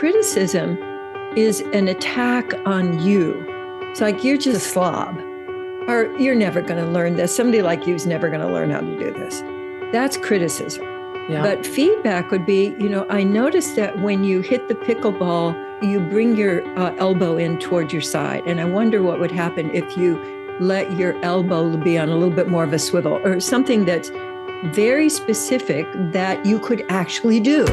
criticism is an attack on you. It's like you're just a slob, or you're never going to learn this. Somebody like you is never going to learn how to do this. That's criticism. Yeah. But feedback would be, I noticed that when you hit the pickleball, you bring your elbow in toward your side. And I wonder what would happen if you let your elbow be on a little bit more of a swivel, or something that's very specific that you could actually do.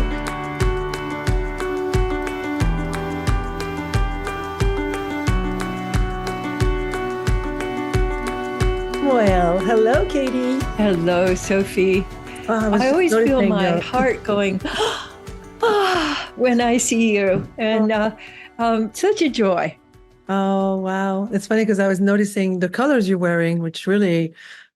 Well, hello, Katie. Hello, Sophie. I always feel my heart going, when I see you. And such a joy. Oh, wow. It's funny because I was noticing the colors you're wearing, which really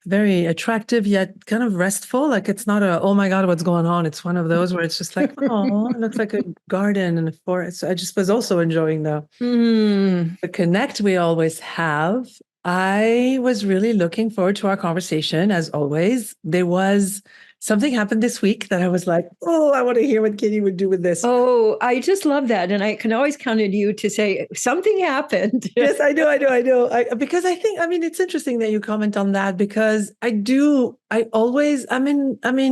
very attractive, yet kind of restful. Like it's not oh my God, what's going on? It's one of those where it's just like, oh, it looks like a garden and a forest. So I just was also enjoying the connect we always have. I was really looking forward to our conversation, as always. Something happened this week that I was like, oh, I want to hear what Katie would do with this. Oh, I just love that. And I can always count on you to say something happened. Yes, I know. Because it's interesting that you comment on that, because I'm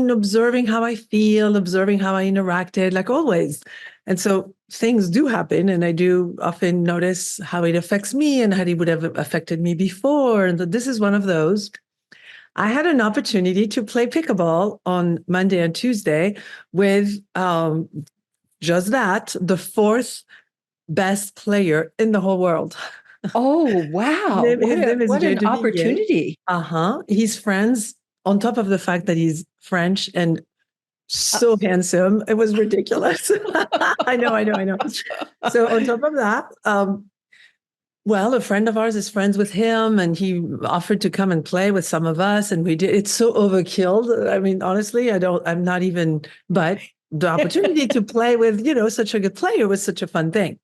observing how I feel, observing how I interacted, like always. And so things do happen, and I do often notice how it affects me and how it would have affected me before. And this is one of those. I had an opportunity to play pickleball on Monday and Tuesday with just that, the fourth best player in the whole world. Oh, wow. What an opportunity. He's friends, on top of the fact that he's French and so handsome. It was ridiculous. I know. So on top of that, well, a friend of ours is friends with him, and he offered to come and play with some of us, and we did. It's so overkill. I mean, honestly, but the opportunity to play with, such a good player was such a fun thing.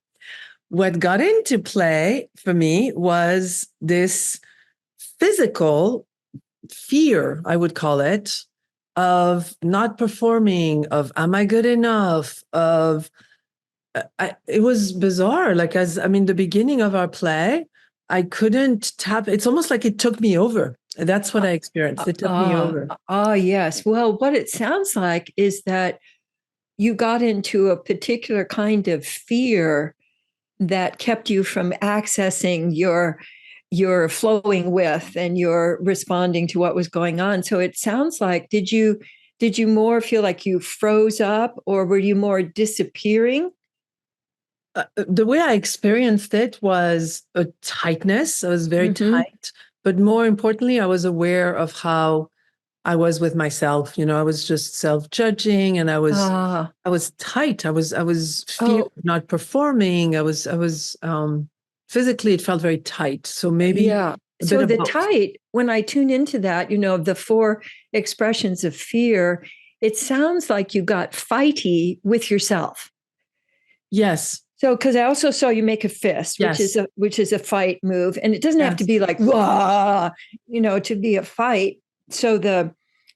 What got into play for me was this physical fear, I would call it, of not performing, of am I good enough, it was bizarre. The beginning of our play, I couldn't tap. It's almost like it took me over. That's what I experienced. It took me over. Yes. Well, what it sounds like is that you got into a particular kind of fear that kept you from accessing your flowing with and your responding to what was going on. So it sounds like, did you more feel like you froze up, or were you more disappearing? The way I experienced it was a tightness. I was very tight, but more importantly, I was aware of how I was with myself. I was just self-judging, and I was tight. I was fear of not performing. I was physically, it felt very tight. So maybe So the tight, when I tune into that, the four expressions of fear, it sounds like you got fighty with yourself. Yes. So, because I also saw you make a fist, which is a fight move, and it doesn't have to be like wah, to be a fight. So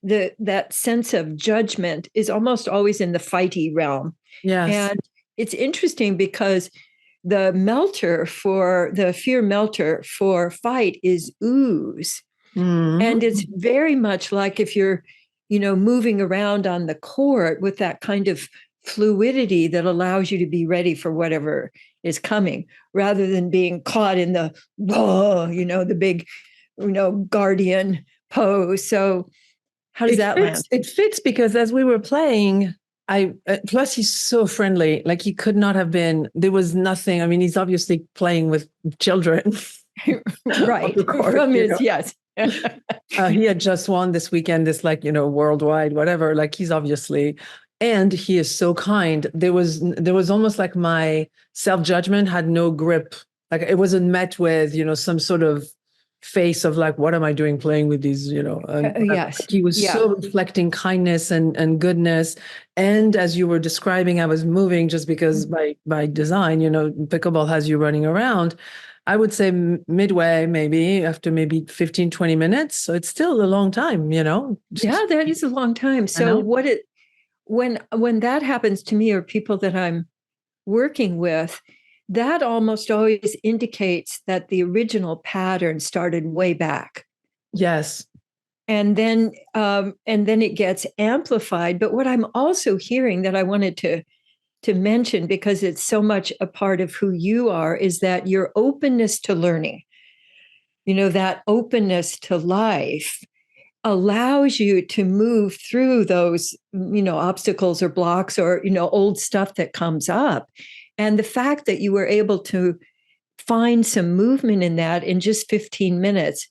that sense of judgment is almost always in the fighty realm. Yes. And it's interesting because the fear melter for fight is ooze, and it's very much like if you're, moving around on the court with that kind of fluidity that allows you to be ready for whatever is coming, rather than being caught in the the big, guardian pose. So how does that land? It fits because as we were playing, plus he's so friendly. Like he could not have been. There was nothing. I mean, he's obviously playing with children, right? From his yes. He had just won this weekend. This worldwide whatever. Like he's obviously. And he is so kind. There was almost like my self-judgment had no grip. Like it wasn't met with, some sort of face of like, what am I doing playing with these, yes. He was so reflecting kindness and goodness. And as you were describing, I was moving just because by design, pickleball has you running around. I would say midway, maybe after 15, 20 minutes. So it's still a long time, Yeah, that is a long time. So when that happens to me, or people that I'm working with, that almost always indicates that the original pattern started way back. Yes. And then it gets amplified. But what I'm also hearing that I wanted to mention, because it's so much a part of who you are, is that your openness to learning, that openness to life allows you to move through those, obstacles or blocks or, old stuff that comes up. And the fact that you were able to find some movement in that in just 15 minutes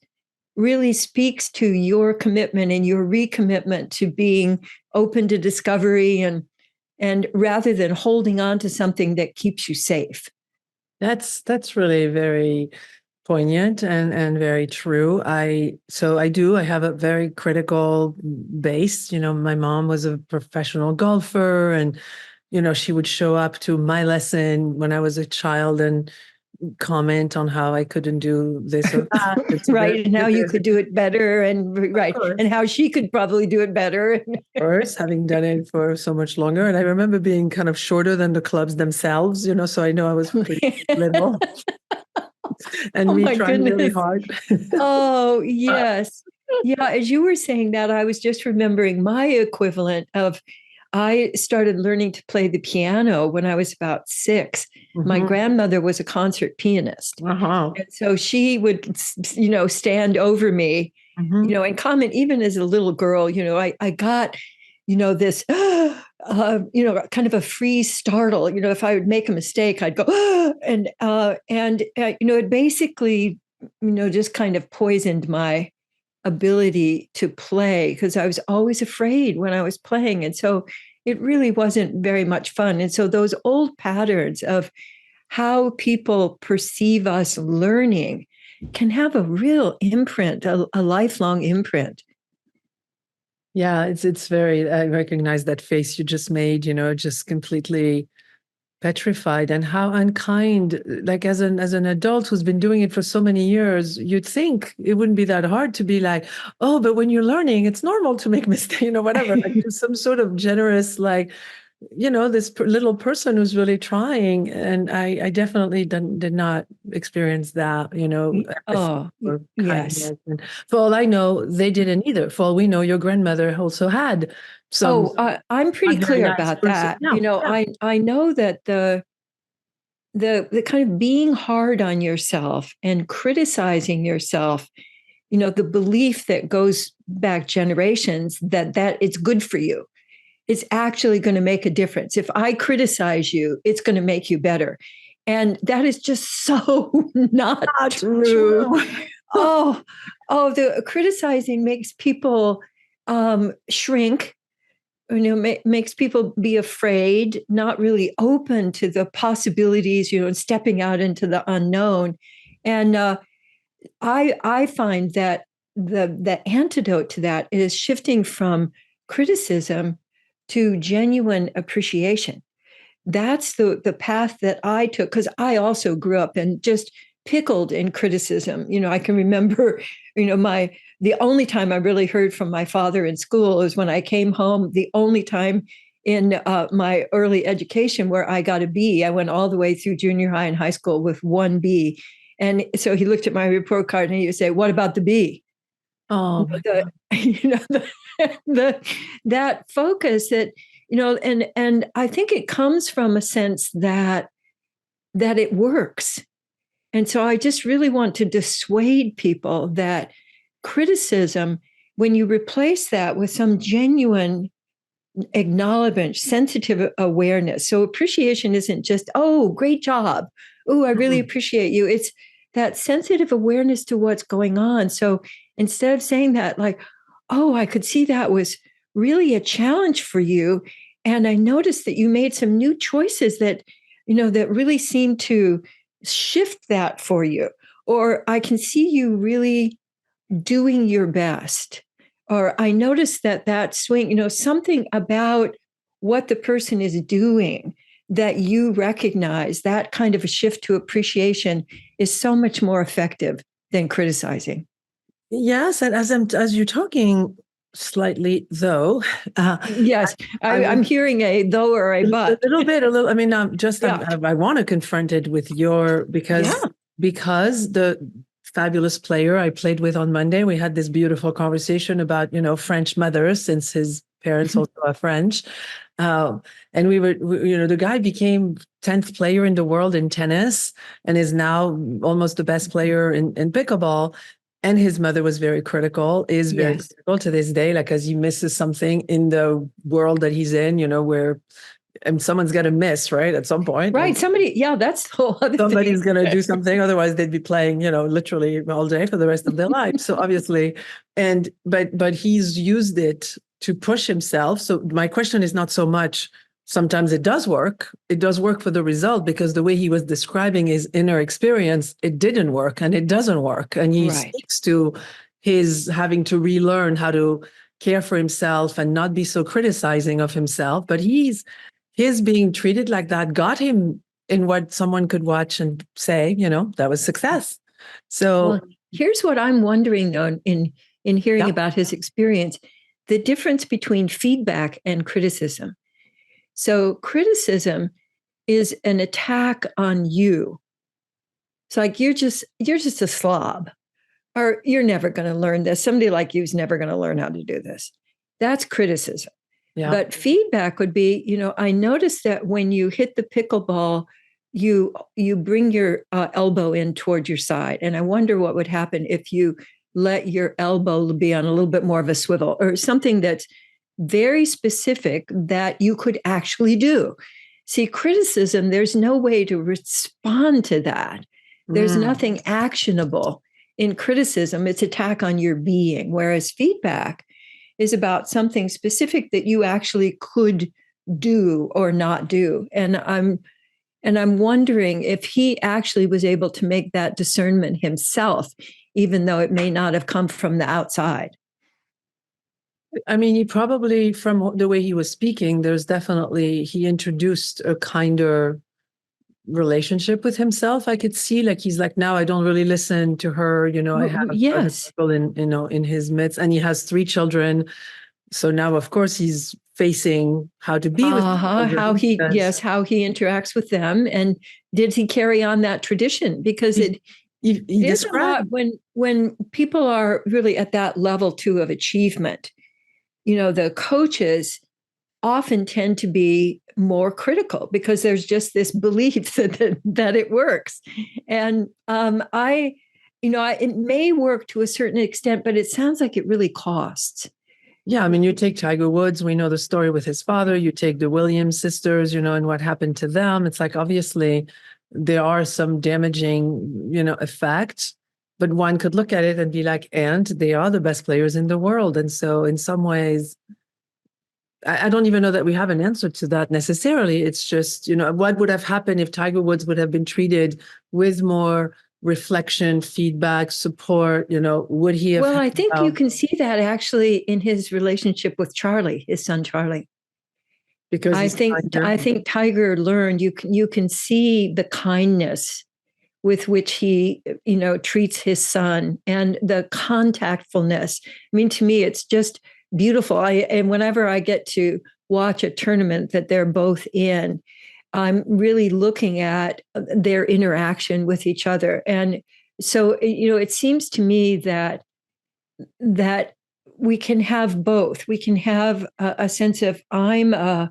really speaks to your commitment and your recommitment to being open to discovery and rather than holding on to something that keeps you safe. That's really very poignant and very true. I have a very critical base. My mom was a professional golfer, and she would show up to my lesson when I was a child and comment on how I couldn't do this or that. Right. And how you could do it better, and right. And how she could probably do it better. Of course, having done it for so much longer. And I remember being kind of shorter than the clubs themselves, so I know I was pretty little. And me trying really hard. Oh, yes. Yeah. As you were saying that, I was just remembering my equivalent of I started learning to play the piano when I was about 6. Mm-hmm. My grandmother was a concert pianist. Uh-huh. And so she would, stand over me, and comment, even as a little girl, I got, this, kind of a freeze startle. If I would make a mistake, I'd go, and it basically, just kind of poisoned my ability to play, because I was always afraid when I was playing. And so it really wasn't very much fun. And so those old patterns of how people perceive us learning can have a real imprint, a lifelong imprint. Yeah, it's very, I recognize that face you just made, just completely petrified, and how unkind. Like as an adult who's been doing it for so many years, you'd think it wouldn't be that hard to be like, oh, but when you're learning, it's normal to make mistakes, whatever. Like some sort of generous, like, this little person who's really trying. And I definitely did not experience that, Oh, yes. And for all I know, they didn't either. For all we know, your grandmother also had some. Oh, I'm pretty clear about that. Yeah. I know that the kind of being hard on yourself and criticizing yourself, the belief that goes back generations that it's good for you. It's actually going to make a difference. If I criticize you, it's going to make you better. And that is just so not true. Oh, the criticizing makes people shrink, makes people be afraid, not really open to the possibilities, and stepping out into the unknown. And I find that the antidote to that is shifting from criticism to genuine appreciation. That's the path that I took, because I also grew up and just pickled in criticism. I can remember, the only time I really heard from my father in school was when I came home. The only time in my early education where I got a B. I went all the way through junior high and high school with 1 B. And so he looked at my report card and he would say, "What about the B?" Oh, that focus that, and I think it comes from a sense that it works. And so I just really want to dissuade people that criticism, when you replace that with some genuine acknowledgement, sensitive awareness. So appreciation isn't just, "Oh, great job. Oh, I really appreciate you." It's that sensitive awareness to what's going on. So instead of saying that, like, "Oh, I could see that was really a challenge for you. And I noticed that you made some new choices that, that really seem to shift that for you. Or I can see you really doing your best. Or I noticed that swing, something about what the person is doing that you recognize." That kind of a shift to appreciation is so much more effective than criticizing. Yes, and as you're talking, slightly, though. Yes, I I'm would hearing a though or a a but. little bit, a little. I mean, Yeah, I want to confront it with your yeah. because the fabulous player I played with on Monday, we had this beautiful conversation about French mothers since his parents also are French, um, and the guy became 10th player in the world in tennis and is now almost the best player in pickleball. And his mother was very critical, is very Yes. critical to this day, like as he misses something in the world that he's in, where and someone's got to miss, right? At some point, Right. like Somebody, yeah, that's the whole other thing. somebody's going to do something. Otherwise, they'd be playing, literally all day for the rest of their life. So obviously, but he's used it to push himself. So my question is not so much. Sometimes it does work. It does work for the result because the way he was describing his inner experience, it didn't work and it doesn't work. And he Right. speaks to his having to relearn how to care for himself and not be so criticizing of himself. But his being treated like that got him in what someone could watch and say, that was success. Well, So here's what I'm wondering though, in hearing yeah, about his experience, the difference between feedback and criticism. So criticism is an attack on you. It's like you're just a slob, or you're never going to learn this. Somebody like you is never going to learn how to do this. That's criticism. yeah. But feedback would be, I noticed that when you hit the pickleball, you bring your elbow in toward your side, and I wonder what would happen if you let your elbow be on a little bit more of a swivel, or something that's very specific that you could actually do. See, criticism, there's no way to respond to that. There's nothing actionable in criticism. It's attack on your being, whereas feedback is about something specific that you actually could do or not do. And I'm wondering if he actually was able to make that discernment himself, even though it may not have come from the outside. I mean, he probably, from the way he was speaking, he introduced a kinder relationship with himself. I could see, like, he's like, now I don't really listen to her. I have other Yes. people in his midst, and he has 3 children. So now, of course, he's facing how to be with How children. how he interacts with them, and did he carry on that tradition? Because it He is a lot described. when people are really at that level too of achievement. The coaches often tend to be more critical because there's just this belief that it works. And it may work to a certain extent, but it sounds like it really costs. Yeah, I mean, you take Tiger Woods, we know the story with his father. You take the Williams sisters, and what happened to them. It's like, obviously, there are some damaging, effects, but one could look at it and be like, and they are the best players in the world. And so, in some ways, I don't even know that we have an answer to that necessarily. It's just, what would have happened if Tiger Woods would have been treated with more reflection, feedback, support, would he have Well, had I think you now can see that actually in his relationship with Charlie, his son Charlie. because I he's think kinder? I think Tiger learned you can see the kindness with which he treats his son, and the contactfulness. I mean, to me it's just beautiful. And whenever I get to watch a tournament that they're both in, I'm really looking at their interaction with each other. And so it seems to me that we can have both. We can have a sense of I'm a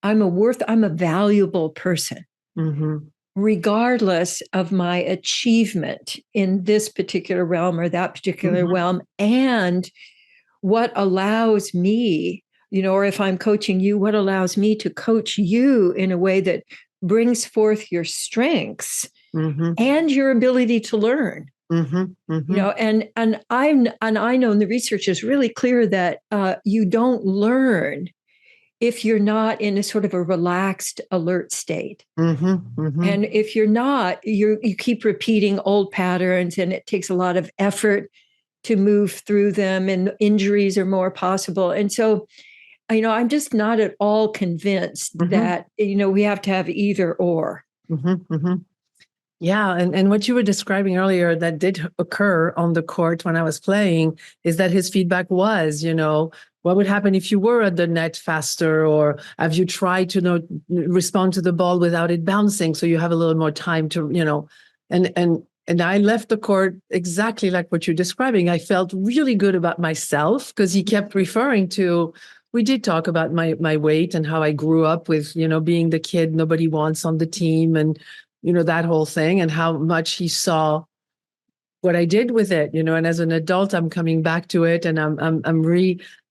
valuable person, Mm-hmm. regardless of my achievement in this particular realm or that particular Mm-hmm. realm, and what allows me, or if I'm coaching you, what allows me to coach you in a way that brings forth your strengths Mm-hmm. and your ability to learn. Mm-hmm. Mm-hmm. And I know, and the research is really clear that you don't learn if you're not in a sort of a relaxed, alert state. Mm-hmm. Mm-hmm. And if you're not, you keep repeating old patterns, and it takes a lot of effort to move through them, and injuries are more possible. And so, I'm just not at all convinced Mm-hmm. that, we have to have either or. Mm-hmm. Mm-hmm. Yeah, and what you were describing earlier that did occur on the court when I was playing is that his feedback was, what would happen if you were at the net faster, or have you tried to respond to the ball without it bouncing so you have a little more time to, and I left the court exactly like what you're describing. I felt really good about myself because he kept referring to, we did talk about my weight and how I grew up with, being the kid nobody wants on the team, and that whole thing, and how much he saw what I did with it, and as an adult, I'm coming back to it, and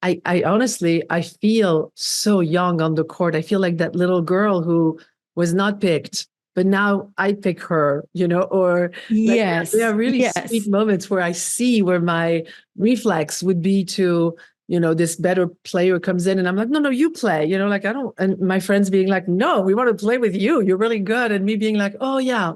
I honestly, I feel so young on the court. I feel like that little girl who was not picked, but now I pick her, or like there Yes, are really sweet yes. moments where I see where my reflex would be to, this better player comes in and I'm like, no, you play, like I don't, and my friends being like, no, we want to play with you. You're really good. And me being like, oh yeah.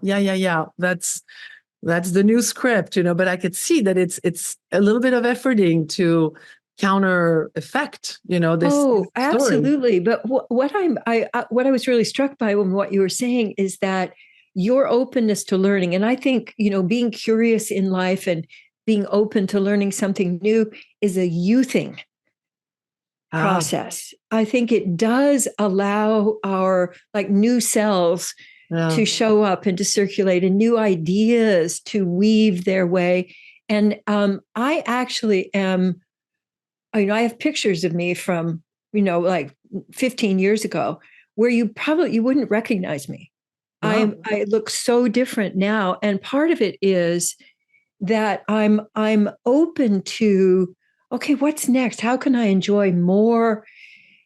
That's the new script, but I could see that it's a little bit of efforting to counter effect, this Oh, story. absolutely. But what I was really struck by when what you were saying is that your openness to learning, and I think, being curious in life and being open to learning something new is a youthing Ah, process. I think it does allow our like new cells yeah. to show up and to circulate and new ideas to weave their way. And I actually am, I have pictures of me from, like 15 years ago where you wouldn't recognize me. Wow. I look so different now. And part of it is that I'm open to, okay, what's next? How can I enjoy more,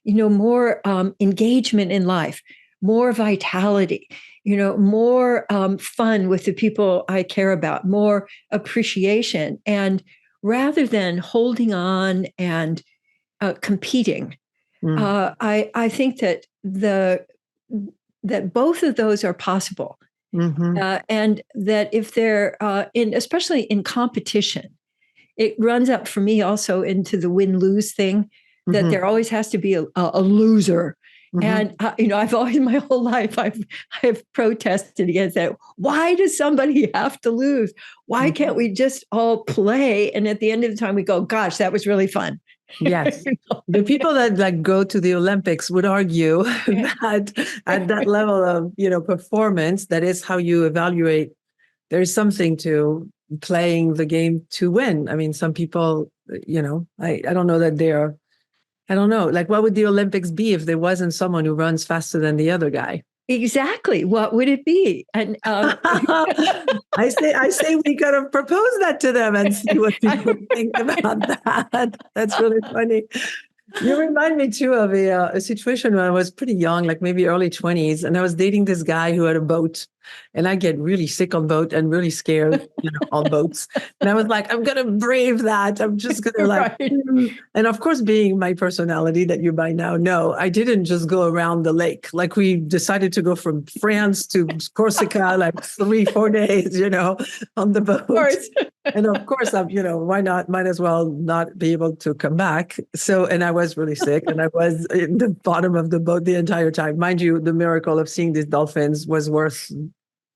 more engagement in life, more vitality, more fun with the people I care about, more appreciation, and rather than holding on and competing, Mm. I think that that both of those are possible, Mm-hmm. and that if they're especially in competition, it runs up for me also into the win lose thing, that Mm-hmm. there always has to be a loser. Mm-hmm. And I've always my whole life I've protested against that. Why does somebody have to lose? Why Mm-hmm. can't we just all play? And at the end of the time, we go, "Gosh, that was really fun." Yes. The people that like go to the Olympics would argue that at that level of, performance, that is how you evaluate. There's something to playing the game to win. I mean, some people, I don't know that they're, I don't know, like what would the Olympics be if there wasn't someone who runs faster than the other guy? Exactly. What would it be? And I say we gotta propose that to them and see what people think about that. That's really funny. You remind me too of a situation when I was pretty young, like maybe early 20s, and I was dating this guy who had a boat, and I get really sick on boat and really scared, on boats. And I was like, I'm gonna brave that. I'm just gonna like, right. and of course, being my personality that you by now know, I didn't just go around the lake. Like we decided to go from France to Corsica, like 3, 4 days, on the Of boat. course. And of course, why not? Might as well not be able to come back. So, and I was really sick and I was in the bottom of the boat the entire time. Mind you, the miracle of seeing these dolphins was worth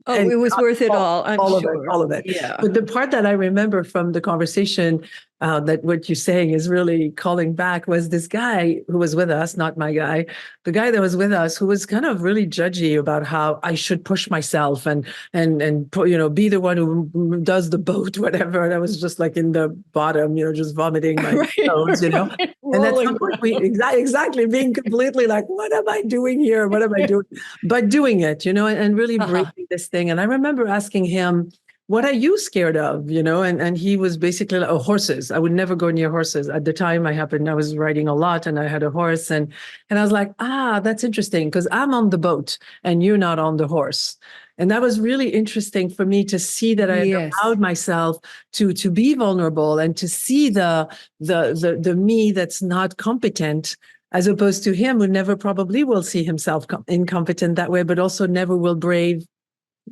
Oh, and it was worth it all, I'm all of it, sure. all of it. Yeah. But the part that I remember from the conversation, that what you're saying is really calling back, was this guy who was with us, not my guy, the guy that was with us, who was kind of really judgy about how I should push myself and be the one who does the boat, whatever. And I was just like in the bottom, just vomiting my Right, nose, right. And at Rolling some point, around. exactly being completely like, what am I doing here? What am I doing? But doing it, and really Uh-huh. breaking this thing. And I remember asking him, what are you scared of? And he was basically like, oh, horses. I would never go near horses. At the time I was riding a lot and I had a horse. And I was like, that's interesting because I'm on the boat and you're not on the horse. And that was really interesting for me to see that I had Yes. allowed myself to be vulnerable and to see the me that's not competent, as opposed to him who never probably will see himself incompetent that way, but also never will brave,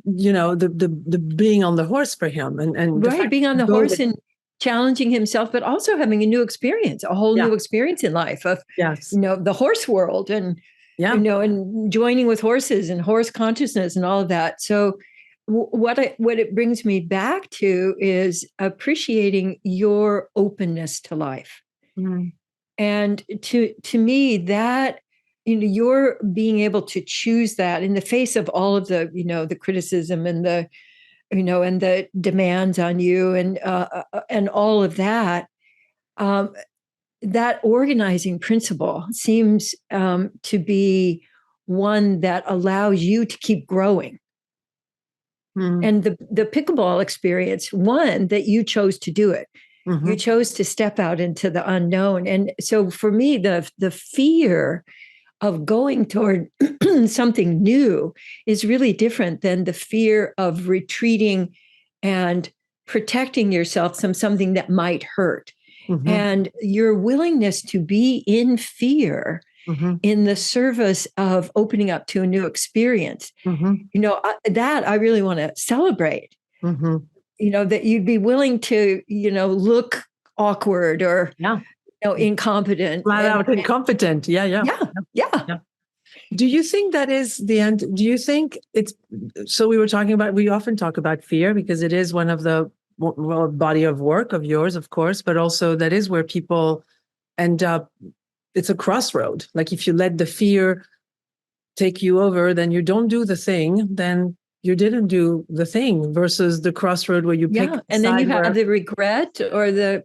the being on the horse for him, and the Right. fact Being on that the go horse with, and challenging himself, but also having a new experience, a whole yeah, new experience in life of, yes, the horse world and, yeah, and joining with horses and horse consciousness and all of that. So what it brings me back to is appreciating your openness to life. Mm. And to me, that, you're being able to choose that in the face of all of the, the criticism and the, and the demands on you, and all of that. That organizing principle seems to be one that allows you to keep growing. Mm. And the pickleball experience, one, that you chose to do it. Mm-hmm. You chose to step out into the unknown. And so for me, the fear of going toward something new is really different than the fear of retreating and protecting yourself from something that might hurt. Mm-hmm. And your willingness to be in fear Mm-hmm. in the service of opening up to a new experience, Mm-hmm. that I really want to celebrate. Mm-hmm. That you'd be willing to, look awkward or, Yeah. Incompetent. Flat out incompetent. Yeah. Yeah. Do you think that is the end? Do you think it's, so we often talk about fear because it is one of the body of work of yours, of course, but also that is where people end up. It's a crossroad. Like if you let the fear take you over, then you don't do the thing, then you didn't do the thing, versus the crossroad where you pick. And then you have the regret or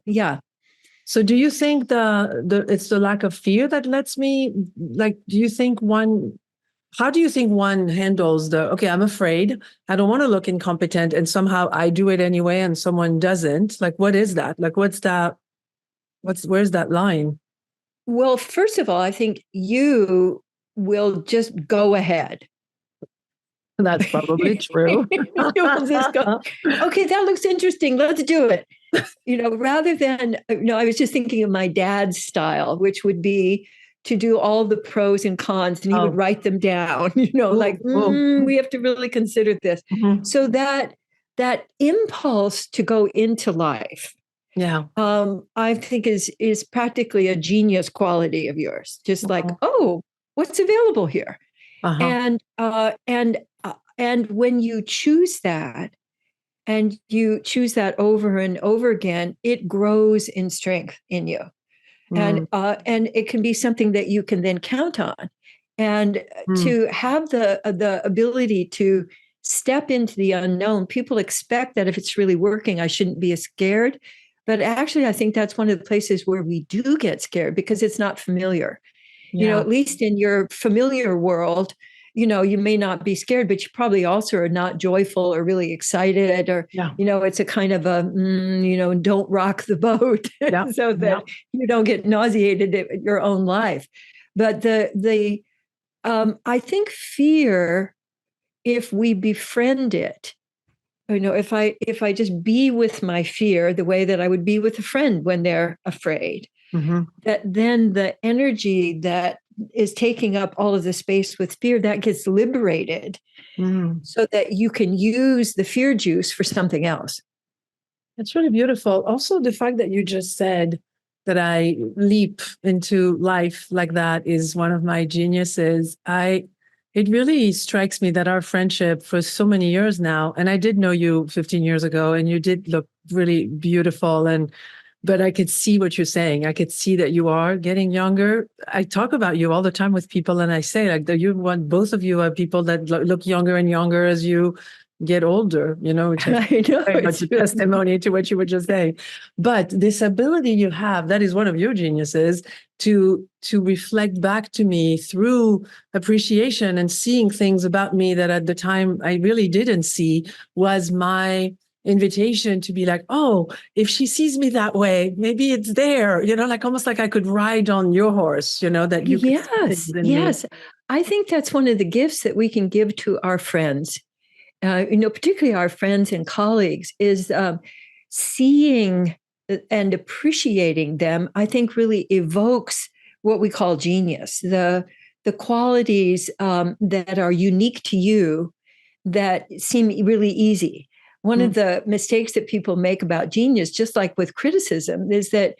So do you think it's the lack of fear that lets me, like, how do you think one handles okay, I'm afraid, I don't want to look incompetent, and somehow I do it anyway and someone doesn't? Like, what is that? Like, where's that line? Well, first of all, I think you will just go ahead. That's probably true. You'll just go, okay, that looks interesting. Let's do it. Rather than, I was just thinking of my dad's style, which would be to do all the pros and cons, and he would write them down, we have to really consider this. Mm-hmm. So that impulse to go into life, I think is practically a genius quality of yours. Just like, what's available here? And when you choose that, and you choose that over and over again, it grows in strength in you. And it can be something that you can then count on. And to have the ability to step into the unknown, people expect that if it's really working, I shouldn't be as scared. But actually, I think that's one of the places where we do get scared because it's not familiar. At least in your familiar world, you may not be scared, but you probably also are not joyful or really excited, or, it's a kind of a, don't rock the boat so that you don't get nauseated at your own life. But I think fear, if we befriend it, if I just be with my fear the way that I would be with a friend when they're afraid, that then the energy that is taking up all of the space with fear, that gets liberated so that you can use the fear juice for something else. It's really beautiful. Also, the fact that you just said that I leap into life like that is one of my geniuses. It really strikes me that our friendship for so many years now, and I did know you 15 years ago, and you did look really beautiful, but I could see what you're saying. I could see that you are getting younger. I talk about you all the time with people, and I say, like, both of you are people that look younger and younger as you get older, which is very much a testimony to what you were just saying. But this ability you have, that is one of your geniuses, to reflect back to me through appreciation and seeing things about me that at the time I really didn't see, was my invitation to be like, oh, if she sees me that way, maybe it's there, like almost like I could ride on your horse, that you could Yes. Me. I think that's one of the gifts that we can give to our friends, particularly our friends and colleagues, is seeing and appreciating them. I think really evokes what we call genius, the qualities that are unique to you that seem really easy. One of the mistakes that people make about genius, just like with criticism, is that,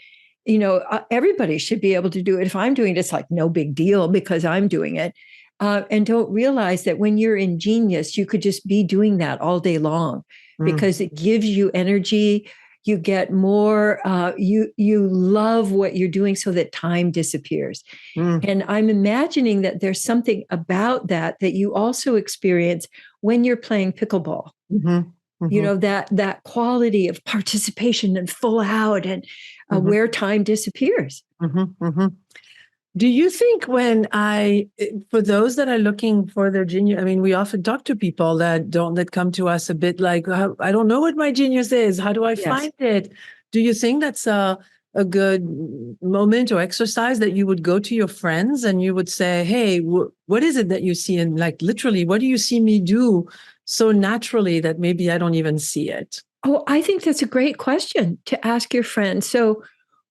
everybody should be able to do it. If I'm doing it, it's like no big deal because I'm doing it. and don't realize that when you're in genius, you could just be doing that all day long because it gives you energy. You get more. You love what you're doing, so that time disappears. And I'm imagining that there's something about that you also experience when you're playing pickleball. You know, that quality of participation and full out, and where time disappears. Do you think for those that are looking for their genius, I mean, we often talk to people that come to us a bit like, I don't know what my genius is. How do I find it? Do you think that's a good moment or exercise that you would go to your friends and you would say, hey, what is it that you see? And like, literally, what do you see me do so naturally that maybe I don't even see it? Oh, I think that's a great question to ask your friends. So,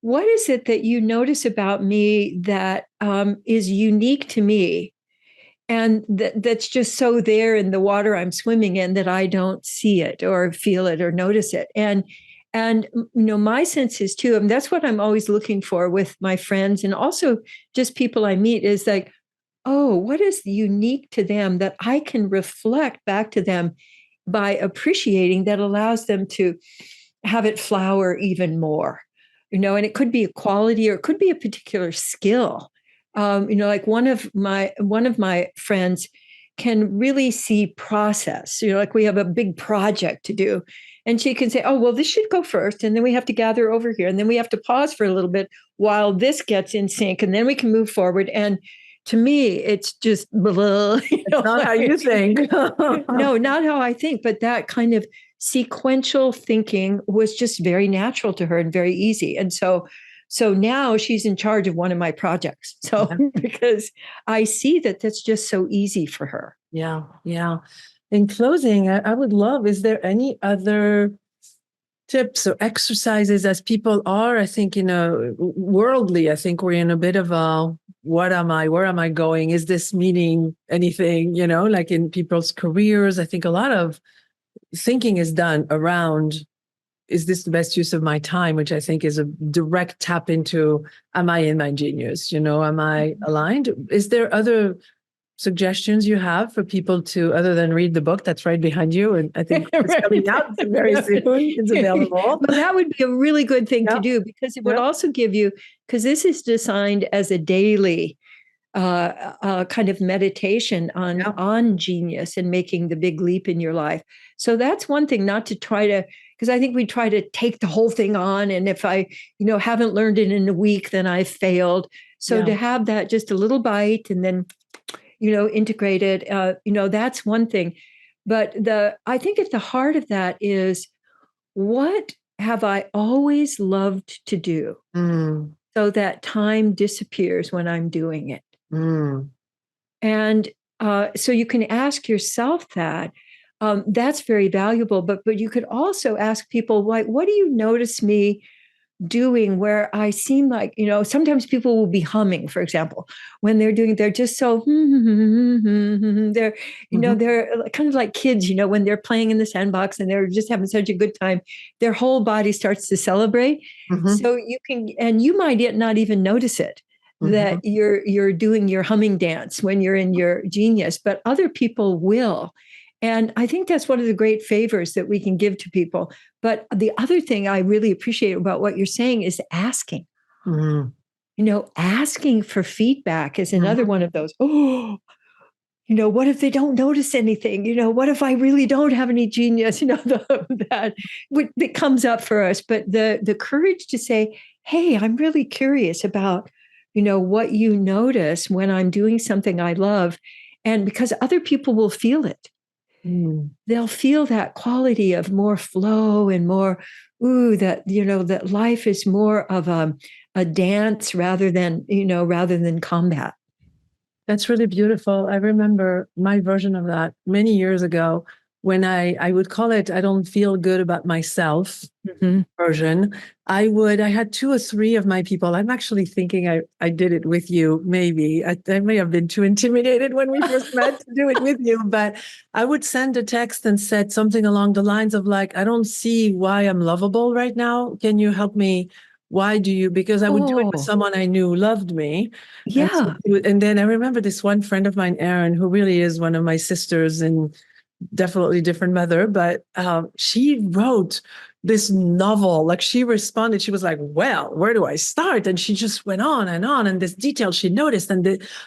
what is it that you notice about me that is unique to me, and that's just so there in the water I'm swimming in that I don't see it or feel it or notice it? And my sense is too, and that's what I'm always looking for with my friends and also just people I meet, is like, oh, what is unique to them that I can reflect back to them by appreciating, that allows them to have it flower even more. And it could be a quality or it could be a particular skill. Like one of my friends can really see process. Like we have a big project to do, and she can say, oh, well, this should go first, and then we have to gather over here, and then we have to pause for a little bit while this gets in sync, and then we can move forward. And to me, it's just blah, it's not how you think. No, not how I think, but that kind of sequential thinking was just very natural to her and very easy. And so now she's in charge of one of my projects. So because I see that that's just so easy for her. Yeah. In closing, I would love, is there any other tips or exercises as people are, I think, worldly, I think we're in a bit of a, what am I, where am I going? Is this meaning anything, like in people's careers? I think a lot of thinking is done around, is this the best use of my time? Which I think is a direct tap into, am I in my genius? Am I aligned? Is there other suggestions you have for people to, other than read the book that's right behind you? And I think it's coming out very soon. It's available. Well, that would be a really good thing to do, because it would also give you, because this is designed as a daily kind of meditation on genius and making the big leap in your life. So that's one thing, not to try to, because I think we try to take the whole thing on. And if I, haven't learned it in a week, then I've failed. So to have that just a little bite and then, integrate it, that's one thing. But I think at the heart of that is, what have I always loved to do so that time disappears when I'm doing it? And so you can ask yourself that. That's very valuable. But you could also ask people, like, what do you notice me doing where I seem like, sometimes people will be humming, for example, when they're just so, they're, they're kind of like kids, when they're playing in the sandbox and they're just having such a good time, their whole body starts to celebrate. So you can, and you might not even notice it, that you're doing your humming dance when you're in your genius, but other people will. And I think that's one of the great favors that we can give to people. But the other thing I really appreciate about what you're saying is asking. Asking for feedback is another one of those, what if they don't notice anything? What if I really don't have any genius? That comes up for us. But the courage to say, hey, I'm really curious about, what you notice when I'm doing something I love. And because other people will feel it. They'll feel that quality of more flow and more, that life is more of a dance rather than combat. That's really beautiful. I remember my version of that many years ago when I would call it, I don't feel good about myself version. I had 2 or 3 of my people. I'm actually thinking I did it with you. Maybe I may have been too intimidated when we first met to do it with you, but I would send a text and said something along the lines of like, I don't see why I'm lovable right now. Can you help me why do you, because I would do it with Oh, someone I knew loved me. And so, yeah. and then I remember this one friend of mine, Erin, who really is one of my sisters and definitely different mother, but she wrote this novel. Like she responded, she was like, well, where do I start? And she just went on, and this detail she noticed,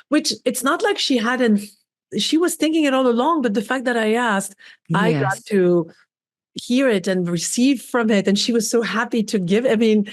which it's not like she was thinking it all along, but the fact that I asked, I got Yes. to hear it and receive from it. And she was so happy to give. I mean,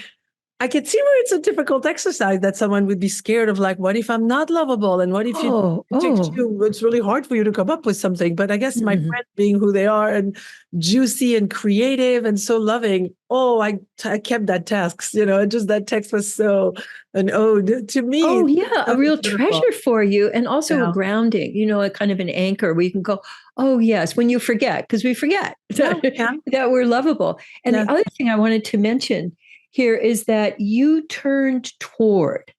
I can see where it's a difficult exercise that someone would be scared of, like, what if I'm not lovable? And what if Oh, oh. it's really hard for you to come up with something. But I guess my Mhm. friends being who they are and juicy and creative and so loving, I kept that text, and just that text was so an ode to me. Oh, yeah, a So real beautiful. treasure for you, and also a Yeah. grounding, a kind of an anchor where you can go, oh, yes, when you forget, because we forget Yeah, that, yeah. that we're lovable. And the Yeah. other thing I wanted to mention here is that you turned toward,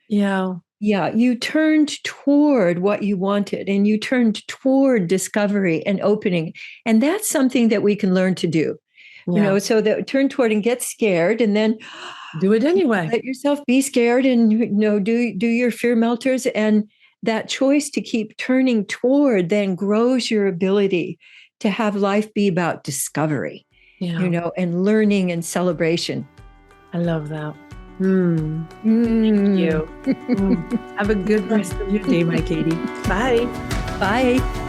Yeah. yeah, you turned toward what you wanted, and you turned toward discovery and opening. And that's something that we can learn to do, Yeah. so that turn toward and get scared, and then Do it anyway. let yourself be scared, and do your fear melters, and that choice to keep turning toward then grows your ability to have life be about discovery, Yeah. and learning and celebration. I love that. Thank Mm. you. Have a good rest of your day, my Katie. Bye. Bye.